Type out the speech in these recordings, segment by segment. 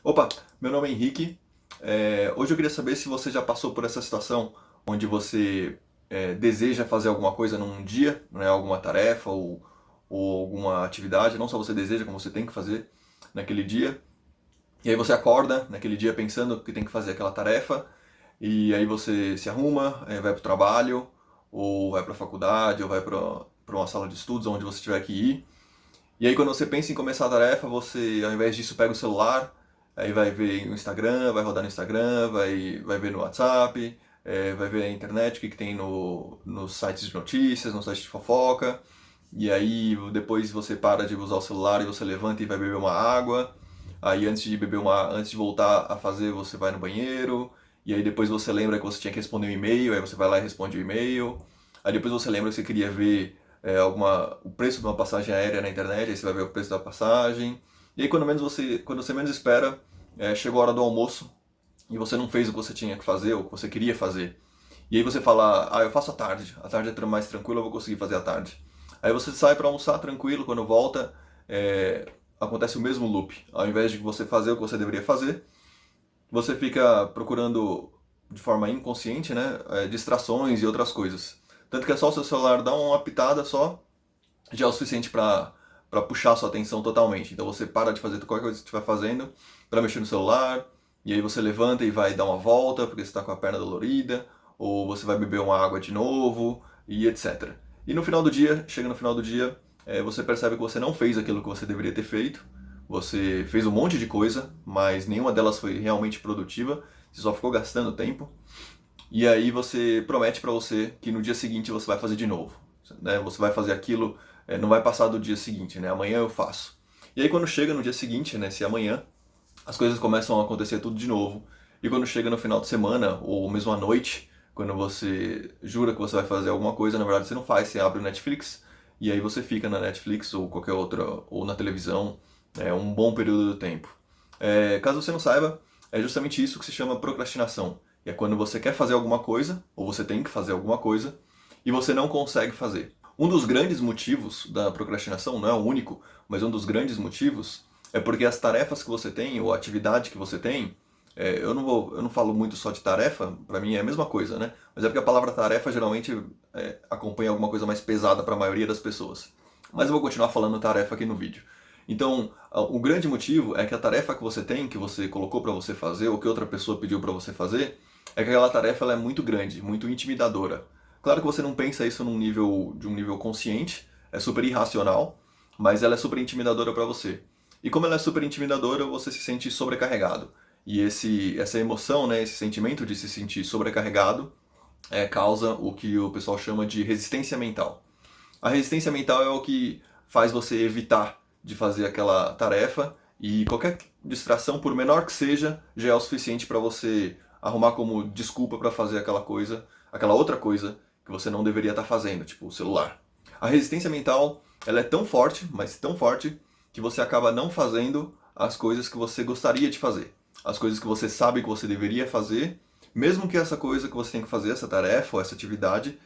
Opa, meu nome é Henrique. Hoje eu queria saber se você já passou por essa situação onde você deseja fazer alguma coisa num dia, né, alguma tarefa ou alguma atividade, não só você deseja, como você tem que fazer naquele dia. E aí você acorda naquele dia pensando que tem que fazer aquela tarefa, e aí você se arruma, vai para o trabalho, ou vai para a faculdade, ou vai para uma sala de estudos, onde você tiver que ir. E aí quando você pensa em começar a tarefa, você ao invés disso pega o celular, aí vai ver no Instagram, vai rodar no Instagram, vai ver no WhatsApp, vai ver a internet, o que tem nos sites de notícias, no site de fofoca. E aí depois você para de usar o celular e você levanta e vai beber uma água. Aí antes de voltar a fazer, você vai no banheiro. E aí depois você lembra que você tinha que responder um e-mail, aí você vai lá e responde o e-mail. Aí depois você lembra que você queria ver o preço de uma passagem aérea na internet, aí você vai ver o preço da passagem. E aí quando você menos espera, chegou a hora do almoço e você não fez o que você tinha que fazer ou o que você queria fazer. E aí você fala, eu faço à tarde é mais tranquilo, eu vou conseguir fazer à tarde. Aí você sai para almoçar tranquilo, quando volta, acontece o mesmo loop. Ao invés de você fazer o que você deveria fazer, você fica procurando de forma inconsciente, né, distrações e outras coisas. Tanto que é só o seu celular dar uma pitada só, já é o suficiente para puxar a sua atenção totalmente. Então você para de fazer qualquer coisa que você estiver fazendo para mexer no celular, e aí você levanta e vai dar uma volta porque você está com a perna dolorida, ou você vai beber uma água de novo, e etc. E no final do dia, chega no final do dia, você percebe que você não fez aquilo que você deveria ter feito, você fez um monte de coisa, mas nenhuma delas foi realmente produtiva, você só ficou gastando tempo, e aí você promete para você que no dia seguinte você vai fazer de novo, né? Você vai fazer aquilo, não vai passar do dia seguinte, né? Amanhã eu faço. E aí quando chega no dia seguinte, né? Se é amanhã, as coisas começam a acontecer tudo de novo. E quando chega no final de semana ou mesmo à noite, quando você jura que você vai fazer alguma coisa, na verdade você não faz, você abre o Netflix e aí você fica na Netflix ou qualquer outra ou na televisão um bom período do tempo. Caso você não saiba, é justamente isso que se chama procrastinação. É quando você quer fazer alguma coisa, ou você tem que fazer alguma coisa, e você não consegue fazer. Um dos grandes motivos da procrastinação, não é o único, mas um dos grandes motivos é porque as tarefas que você tem, ou a atividade que você tem, eu não falo muito só de tarefa, para mim é a mesma coisa, né? Mas é porque a palavra tarefa geralmente acompanha alguma coisa mais pesada para a maioria das pessoas. Mas eu vou continuar falando tarefa aqui no vídeo. Então, o grande motivo é que a tarefa que você tem, que você colocou para você fazer, ou que outra pessoa pediu para você fazer, é que aquela tarefa ela é muito grande, muito intimidadora. Claro que você não pensa isso de um nível consciente, é super irracional, mas ela é super intimidadora para você. E como ela é super intimidadora, você se sente sobrecarregado. E essa emoção, né, esse sentimento de se sentir sobrecarregado, causa o que o pessoal chama de resistência mental. A resistência mental é o que faz você evitar de fazer aquela tarefa e qualquer distração, por menor que seja, já é o suficiente para você arrumar como desculpa para fazer aquela coisa, aquela outra coisa que você não deveria estar fazendo, tipo o celular. A resistência mental, ela é tão forte, mas tão forte, que você acaba não fazendo as coisas que você gostaria de fazer. As coisas que você sabe que você deveria fazer, mesmo que essa coisa que você tem que fazer, essa tarefa ou essa atividade,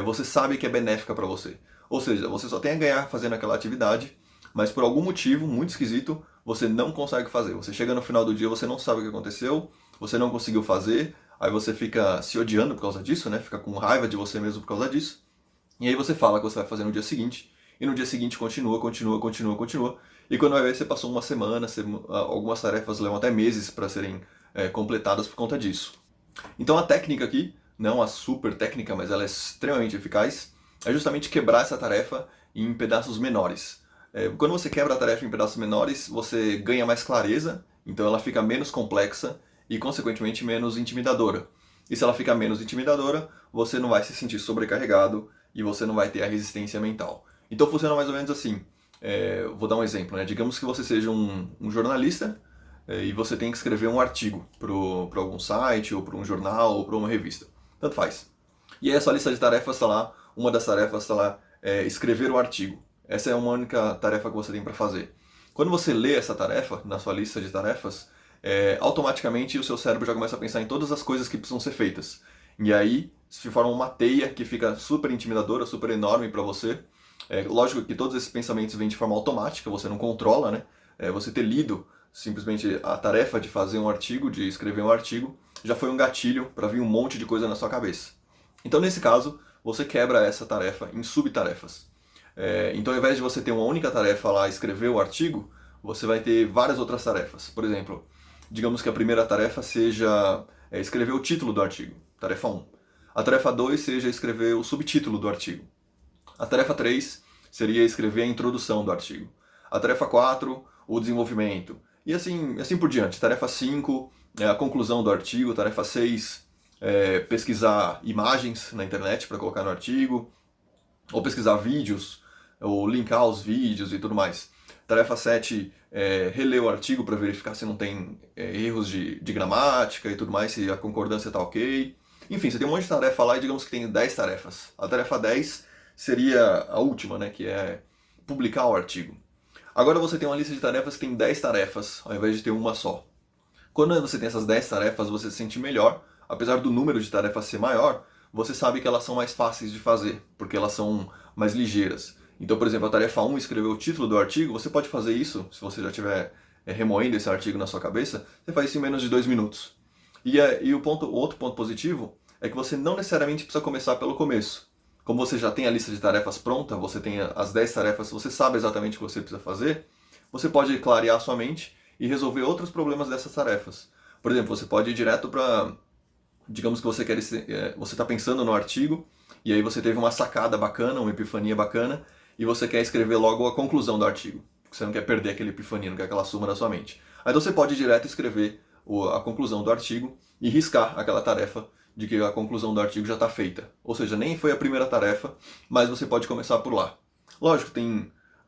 você sabe que é benéfica para você. Ou seja, você só tem a ganhar fazendo aquela atividade, mas por algum motivo muito esquisito, você não consegue fazer. Você chega no final do dia, você não sabe o que aconteceu, você não conseguiu fazer, aí você fica se odiando por causa disso, né? Fica com raiva de você mesmo por causa disso. E aí você fala que você vai fazer no dia seguinte, e no dia seguinte continua, continua, continua, continua. E quando vai ver, você passou uma semana, algumas tarefas levam até meses para serem completadas por conta disso. Então a técnica aqui, não a super técnica, mas ela é extremamente eficaz, é justamente quebrar essa tarefa em pedaços menores. Quando você quebra a tarefa em pedaços menores, você ganha mais clareza, então ela fica menos complexa e, consequentemente, menos intimidadora. E se ela fica menos intimidadora, você não vai se sentir sobrecarregado e você não vai ter a resistência mental. Então funciona mais ou menos assim. Vou dar um exemplo, né? Digamos que você seja um jornalista e você tem que escrever um artigo para algum site, ou para um jornal, ou para uma revista. Tanto faz. E aí a sua lista de tarefas está lá, uma das tarefas está lá, escrever o artigo. Essa é uma única tarefa que você tem para fazer. Quando você lê essa tarefa na sua lista de tarefas, automaticamente o seu cérebro já começa a pensar em todas as coisas que precisam ser feitas. E aí se forma uma teia que fica super intimidadora, super enorme para você. Lógico que todos esses pensamentos vêm de forma automática, você não controla, né? Você ter lido simplesmente a tarefa de fazer um artigo, de escrever um artigo, já foi um gatilho para vir um monte de coisa na sua cabeça. Então, nesse caso, você quebra essa tarefa em subtarefas. Então, ao invés de você ter uma única tarefa lá, escrever o artigo, você vai ter várias outras tarefas. Por exemplo, digamos que a primeira tarefa seja escrever o título do artigo, tarefa 1. A tarefa 2 seja escrever o subtítulo do artigo. A tarefa 3 seria escrever a introdução do artigo. A tarefa 4, o desenvolvimento. E assim por diante. Tarefa 5, a conclusão do artigo. Tarefa 6, pesquisar imagens na internet para colocar no artigo. Ou pesquisar vídeos, ou linkar os vídeos e tudo mais. Tarefa 7, reler o artigo para verificar se não tem erros de gramática e tudo mais, se a concordância está ok. Enfim, você tem um monte de tarefa lá e digamos que tem 10 tarefas. A tarefa 10 seria a última, né, que é publicar o artigo. Agora você tem uma lista de tarefas que tem 10 tarefas, ao invés de ter uma só. Quando você tem essas 10 tarefas, você se sente melhor. Apesar do número de tarefas ser maior, você sabe que elas são mais fáceis de fazer, porque elas são mais ligeiras. Então, por exemplo, a tarefa 1, escrever o título do artigo, você pode fazer isso, se você já estiver remoendo esse artigo na sua cabeça, você faz isso em menos de 2 minutos. E o outro ponto positivo é que você não necessariamente precisa começar pelo começo. Como você já tem a lista de tarefas pronta, você tem as 10 tarefas, você sabe exatamente o que você precisa fazer, você pode clarear sua mente e resolver outros problemas dessas tarefas. Por exemplo, você pode ir direto para, digamos que você está pensando no artigo, e aí você teve uma sacada bacana, uma epifania bacana, e você quer escrever logo a conclusão do artigo. Porque você não quer perder aquela epifania, não quer que ela suma da sua mente. Aí você pode ir direto escrever a conclusão do artigo e riscar aquela tarefa de que a conclusão do artigo já está feita. Ou seja, nem foi a primeira tarefa, mas você pode começar por lá. Lógico,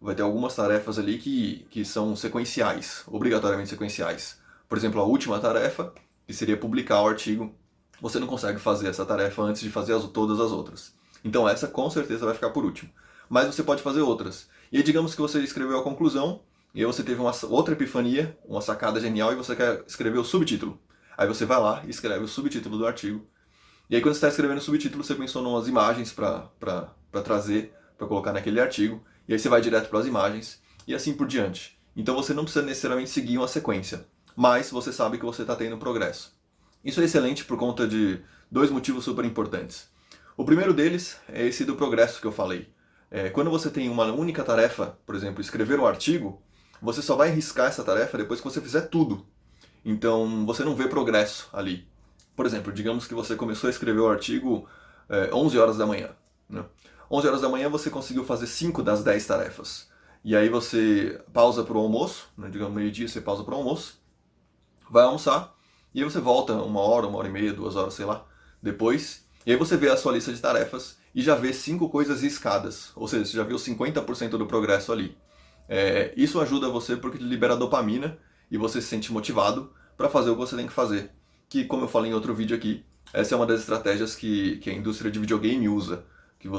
vai ter algumas tarefas ali que são sequenciais, obrigatoriamente sequenciais. Por exemplo, a última tarefa, que seria publicar o artigo, você não consegue fazer essa tarefa antes de fazer todas as outras. Então essa com certeza vai ficar por último. Mas você pode fazer outras. E aí digamos que você escreveu a conclusão, e aí você teve uma outra epifania, uma sacada genial, e você quer escrever o subtítulo. Aí você vai lá e escreve o subtítulo do artigo. E aí quando você está escrevendo o subtítulo, você pensou em umas imagens para trazer, para colocar naquele artigo, e aí você vai direto para as imagens, e assim por diante. Então você não precisa necessariamente seguir uma sequência, mas você sabe que você está tendo progresso. Isso é excelente por conta de 2 motivos super importantes. O primeiro deles é esse do progresso que eu falei. Quando você tem uma única tarefa, por exemplo, escrever um artigo, você só vai riscar essa tarefa depois que você fizer tudo. Então você não vê progresso ali. Por exemplo, digamos que você começou a escrever o artigo 11 horas da manhã. Né? 11 horas da manhã você conseguiu fazer 5 das 10 tarefas. E aí você pausa para o almoço, né? Digamos meio-dia você pausa para o almoço, vai almoçar, e aí você volta 1 hora e meia, 2 horas, sei lá, depois. E aí você vê a sua lista de tarefas e já vê 5 coisas riscadas. Ou seja, você já viu 50% do progresso ali. Isso ajuda você porque libera dopamina e você se sente motivado para fazer o que você tem que fazer. Que, como eu falei em outro vídeo aqui, essa é uma das estratégias que a indústria de videogame usa. Que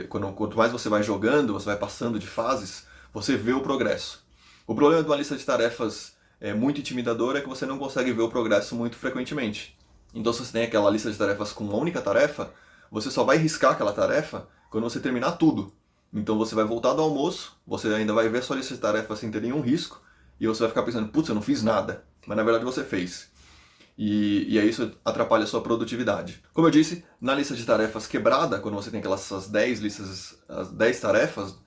quanto mais você vai jogando, você vai passando de fases, você vê o progresso. O problema de uma lista de tarefas muito intimidadora é que você não consegue ver o progresso muito frequentemente. Então, se você tem aquela lista de tarefas com uma única tarefa, você só vai riscar aquela tarefa quando você terminar tudo. Então, você vai voltar do almoço, você ainda vai ver a sua lista de tarefas sem ter nenhum risco, e você vai ficar pensando, putz, eu não fiz nada. Mas na verdade você fez. E aí isso atrapalha a sua produtividade. Como eu disse, na lista de tarefas quebrada, quando você tem as 10 tarefas,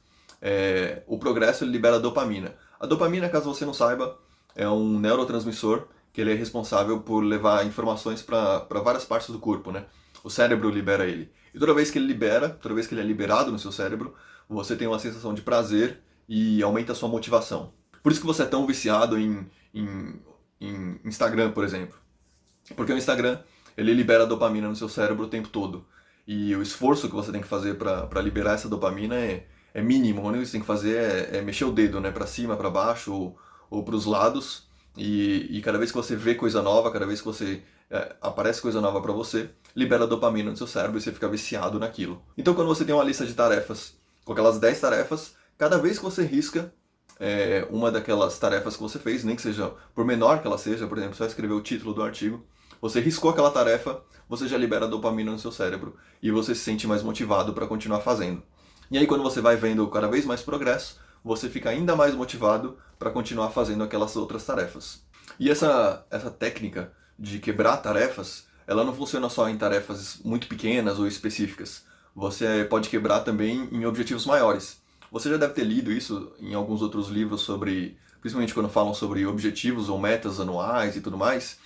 o progresso ele libera dopamina. A dopamina, caso você não saiba, é um neurotransmissor que ele é responsável por levar informações para várias partes do corpo, né? O cérebro libera ele. E toda vez que ele é liberado no seu cérebro, você tem uma sensação de prazer e aumenta a sua motivação. Por isso que você é tão viciado em Instagram, por exemplo. Porque o Instagram, ele libera dopamina no seu cérebro o tempo todo. E o esforço que você tem que fazer para liberar essa dopamina é mínimo. O único que você tem que fazer é mexer o dedo, né? Para cima, para baixo ou para os lados. E cada vez que você vê coisa nova, cada vez que aparece coisa nova para você, libera dopamina no seu cérebro e você fica viciado naquilo. Então quando você tem uma lista de tarefas, com aquelas 10 tarefas, cada vez que você risca uma daquelas tarefas que você fez, nem que seja, por menor que ela seja, por exemplo, só escrever o título do artigo, você riscou aquela tarefa, você já libera dopamina no seu cérebro e você se sente mais motivado para continuar fazendo. E aí quando você vai vendo cada vez mais progresso, você fica ainda mais motivado para continuar fazendo aquelas outras tarefas. E essa técnica de quebrar tarefas, ela não funciona só em tarefas muito pequenas ou específicas. Você pode quebrar também em objetivos maiores. Você já deve ter lido isso em alguns outros livros sobre, principalmente quando falam sobre objetivos ou metas anuais e tudo mais,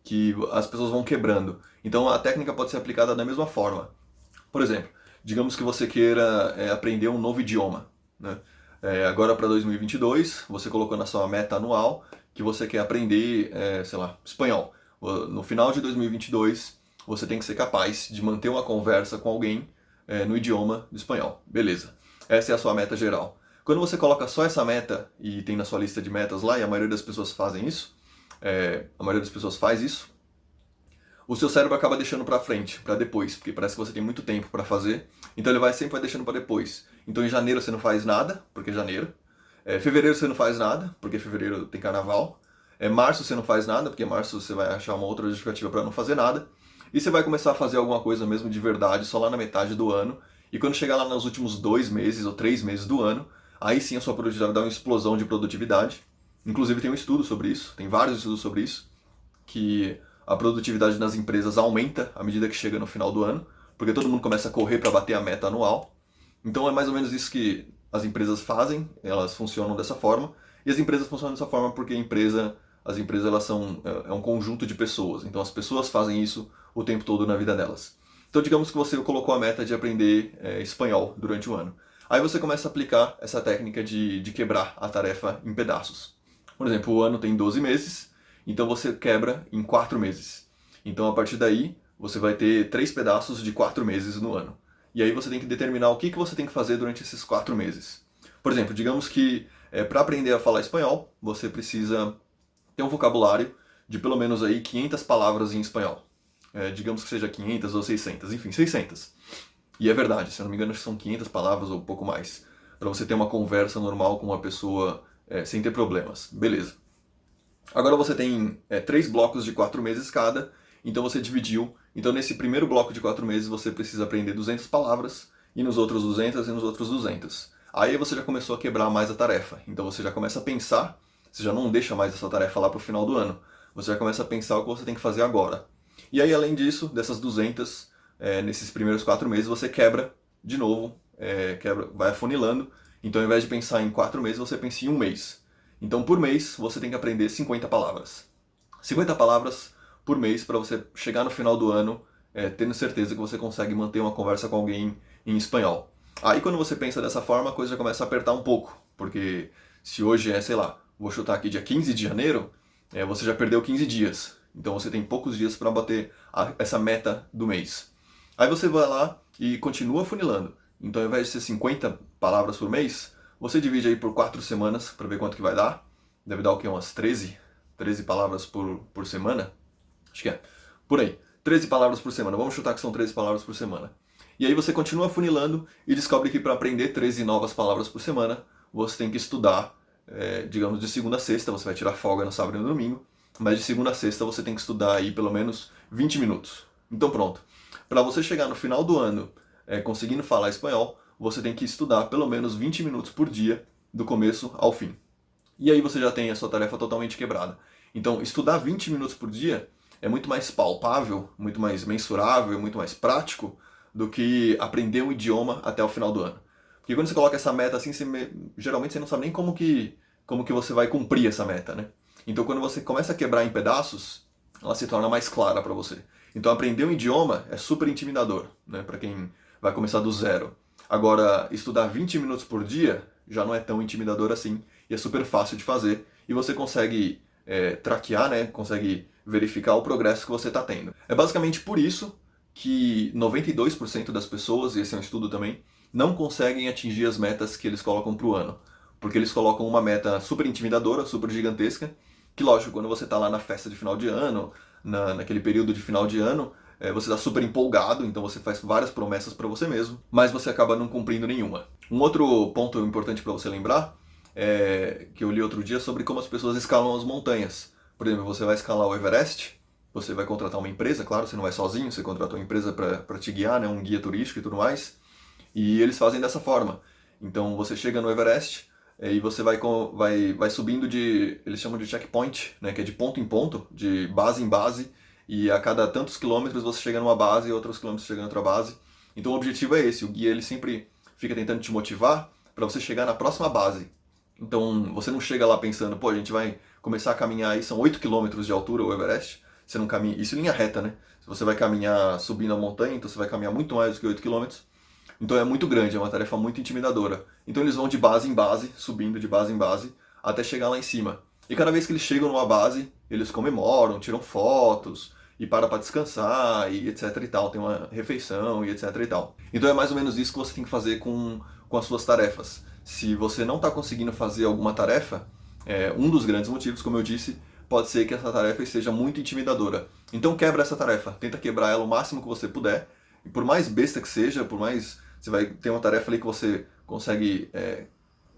que as pessoas vão quebrando. Então a técnica pode ser aplicada da mesma forma. Por exemplo, digamos que você queira aprender um novo idioma, né? Agora para 2022, você colocou na sua meta anual que você quer aprender, sei lá, espanhol. No final de 2022, você tem que ser capaz de manter uma conversa com alguém no idioma do espanhol. Beleza. Essa é a sua meta geral. Quando você coloca só essa meta e tem na sua lista de metas lá, e a maioria das pessoas fazem isso, a maioria das pessoas faz isso, o seu cérebro acaba deixando para frente, para depois, porque parece que você tem muito tempo para fazer, então ele sempre vai deixando para depois. Então em janeiro você não faz nada, porque é janeiro. Fevereiro você não faz nada, porque fevereiro tem carnaval. Março você não faz nada, porque março você vai achar uma outra justificativa para não fazer nada. E você vai começar a fazer alguma coisa mesmo de verdade só lá na metade do ano. E quando chegar lá nos últimos 2 meses ou 3 meses do ano, aí sim a sua produtividade vai dar uma explosão de produtividade. Inclusive tem um estudo sobre isso, tem vários estudos sobre isso, que a produtividade nas empresas aumenta à medida que chega no final do ano, porque todo mundo começa a correr para bater a meta anual. Então é mais ou menos isso que as empresas fazem, elas funcionam dessa forma, e as empresas funcionam dessa forma porque as empresas elas são um conjunto de pessoas, então as pessoas fazem isso o tempo todo na vida delas. Então digamos que você colocou a meta de aprender espanhol durante o ano. Aí você começa a aplicar essa técnica de quebrar a tarefa em pedaços. Por exemplo, o ano tem 12 meses, então você quebra em 4 meses. Então a partir daí você vai ter 3 pedaços de 4 meses no ano. E aí você tem que determinar o que você tem que fazer durante esses 4 meses. Por exemplo, digamos que para aprender a falar espanhol, você precisa ter um vocabulário de pelo menos aí 500 palavras em espanhol. Digamos que seja 500 ou 600, enfim, 600. E é verdade, se eu não me engano, são 500 palavras ou pouco mais, para você ter uma conversa normal com uma pessoa sem ter problemas. Beleza. Agora você tem 3 blocos de 4 meses cada, então você dividiu. Então nesse primeiro bloco de 4 meses você precisa aprender 200 palavras, e nos outros 200 e nos outros 200. Aí você já começou a quebrar mais a tarefa. Então você já começa a pensar, você já não deixa mais essa tarefa lá para o final do ano. Você já começa a pensar o que você tem que fazer agora. E aí além disso, dessas 200, nesses primeiros 4 meses você quebra de novo, vai afunilando. Então ao invés de pensar em 4 meses, você pensa em um mês. Então, por mês, você tem que aprender 50 palavras. 50 palavras por mês para você chegar no final do ano tendo certeza que você consegue manter uma conversa com alguém em espanhol. Aí, quando você pensa dessa forma, a coisa já começa a apertar um pouco. Porque se hoje sei lá, vou chutar aqui dia 15 de janeiro, você já perdeu 15 dias. Então, você tem poucos dias para bater essa meta do mês. Aí você vai lá e continua funilando. Então, ao invés de ser 50 palavras por mês, você divide aí por 4 semanas para ver quanto que vai dar. Deve dar o quê? Umas 13 palavras por semana? Acho que é. Por aí. 13 palavras por semana. Vamos chutar que são 13 palavras por semana. E aí você continua funilando e descobre que para aprender 13 novas palavras por semana, você tem que estudar, digamos, de segunda a sexta. Você vai tirar folga no sábado e no domingo. Mas de segunda a sexta você tem que estudar aí pelo menos 20 minutos. Então pronto. Para você chegar no final do ano conseguindo falar espanhol, você tem que estudar pelo menos 20 minutos por dia, do começo ao fim. E aí você já tem a sua tarefa totalmente quebrada. Então, estudar 20 minutos por dia é muito mais palpável, muito mais mensurável, muito mais prático do que aprender um idioma até o final do ano. Porque quando você coloca essa meta assim, geralmente você não sabe nem como que você vai cumprir essa meta, né? Então, quando você começa a quebrar em pedaços, ela se torna mais clara para você. Então, aprender um idioma é super intimidador, né? Para quem vai começar do zero. Agora, estudar 20 minutos por dia já não é tão intimidador assim e é super fácil de fazer e você consegue traquear, né? Consegue verificar o progresso que você está tendo. É basicamente por isso que 92% das pessoas, e esse é um estudo também, não conseguem atingir as metas que eles colocam para o ano. Porque eles colocam uma meta super intimidadora, super gigantesca, que lógico, quando você está lá na festa de final de ano, naquele período de final de ano, você está super empolgado, então você faz várias promessas para você mesmo, mas você acaba não cumprindo nenhuma. Um outro ponto importante para você lembrar que eu li outro dia sobre como as pessoas escalam as montanhas. Por exemplo, você vai escalar o Everest, você vai contratar uma empresa, claro, você não vai sozinho, você contrata uma empresa para te guiar, né, um guia turístico e tudo mais, e eles fazem dessa forma. Então você chega no Everest, e você vai subindo eles chamam de checkpoint, né, que é de ponto em ponto, de base em base, e a cada tantos quilômetros você chega numa base e outros quilômetros chega em outra base. Então o objetivo é esse, o guia ele sempre fica tentando te motivar para você chegar na próxima base. Então você não chega lá pensando, pô, a gente vai começar a caminhar aí, são 8 quilômetros de altura o Everest, você não caminha, isso em linha reta, né? Se você vai caminhar subindo a montanha, então você vai caminhar muito mais do que 8 quilômetros. Então é muito grande, é uma tarefa muito intimidadora. Então eles vão de base em base, subindo de base em base, até chegar lá em cima. E cada vez que eles chegam numa base, eles comemoram, tiram fotos, e para descansar, e etc e tal. Tem uma refeição, e etc e tal. Então é mais ou menos isso que você tem que fazer com as suas tarefas. Se você não está conseguindo fazer alguma tarefa, um dos grandes motivos, como eu disse, pode ser que essa tarefa seja muito intimidadora. Então quebra essa tarefa, tenta quebrar ela o máximo que você puder, e por mais besta que seja, por mais você vai ter uma tarefa ali que você consegue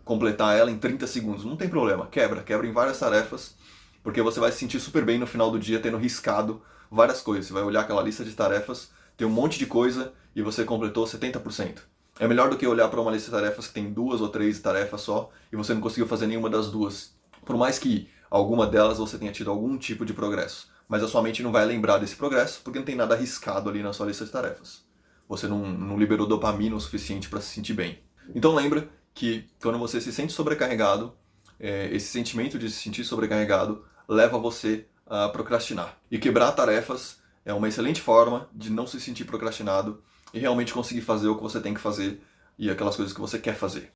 completar ela em 30 segundos, não tem problema, quebra em várias tarefas, porque você vai se sentir super bem no final do dia tendo riscado várias coisas. Você vai olhar aquela lista de tarefas, tem um monte de coisa e você completou 70%. É melhor do que olhar para uma lista de tarefas que tem 2 ou 3 tarefas só e você não conseguiu fazer nenhuma das duas. Por mais que alguma delas você tenha tido algum tipo de progresso. Mas a sua mente não vai lembrar desse progresso porque não tem nada arriscado ali na sua lista de tarefas. Você não liberou dopamina o suficiente para se sentir bem. Então lembra que quando você se sente sobrecarregado, esse sentimento de se sentir sobrecarregado leva você a procrastinar. E quebrar tarefas é uma excelente forma de não se sentir procrastinado e realmente conseguir fazer o que você tem que fazer e aquelas coisas que você quer fazer.